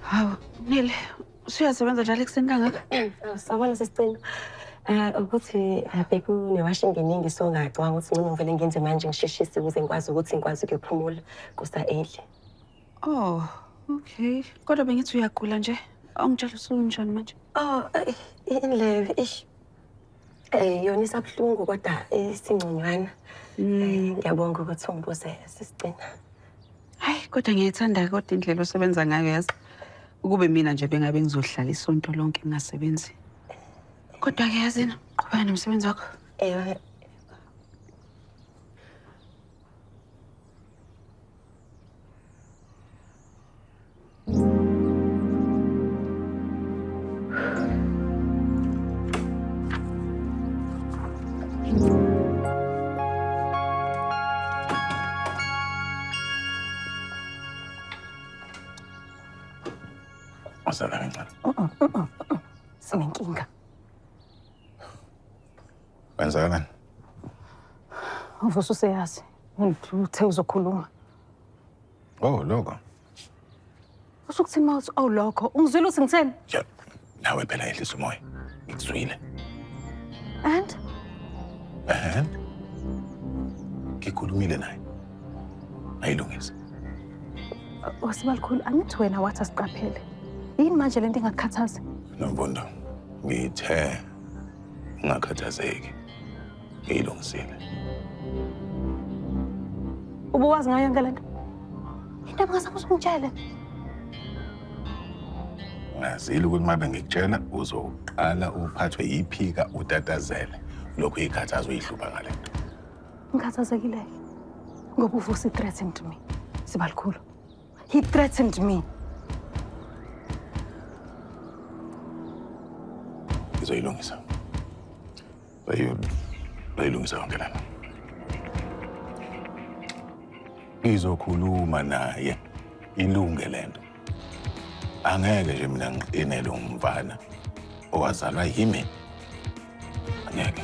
Hawu, Nile, usuyasebenza njalo ekuseni kangaka? Sawubona sisicelo. Ukuthi bheka unewashing eningi so ngacabanga ukuthi ngcono ngivele ngenze manje ngisheshise ukuze ngikwazi ukuthi ngikwazi ukuyophumula kusa-early. Oh, okay. Kodwa bengithi uyagula nje. Awungitshela usunjani manje? Indlebe yona isabuhlungu kodwa isingconywana. Ngiyabonga ukuthi ungibuze sisicelo. Hayi, kodwa ngiyayithanda kodwa indlela osebenza ngayo yazi. Ukube mina nje bengabe ngizohlala isonto lonke ngingasebenzi. Kodwa-ke yazini, qhubeka nomsebenzi wakho. Masala kancane. Sinenkinga. Wenzakalani? Vusi useyazi. Uthe uzokhuluma. Oh, lokho. Usukuthini mawuthi lokho? Ungizwile uthi ngitheni? Ya, nawe phela ehlisa umoya. Ngikuzwile. And? Ngikhulumile naye. Ayilungise. Wasibalikhulu, angithi wena wathi asiqaphele. Yini manje lento ingakukhathazi? Nomfundo, ngithe ungakhathazeki. Ngiyilungisile. Ubuwazi ngayo yonke lento? Into engazange uzungitshele. Ngazile ukuthi mabe ngikutshela uzoqala uphathwe yiphika utatazele. Lokho ikhathaza uyihlupha ngalento. Ngikhathazekile. Ngoba uVusi threatened me. Sibalikhulu. He threatened me. Izoyilungisa. Bayilungisa yonke lana. Ngizokhuluma naye ilunge lento. Angeke nje mina ngiqinele umfana owazalwa yimi. Angeke.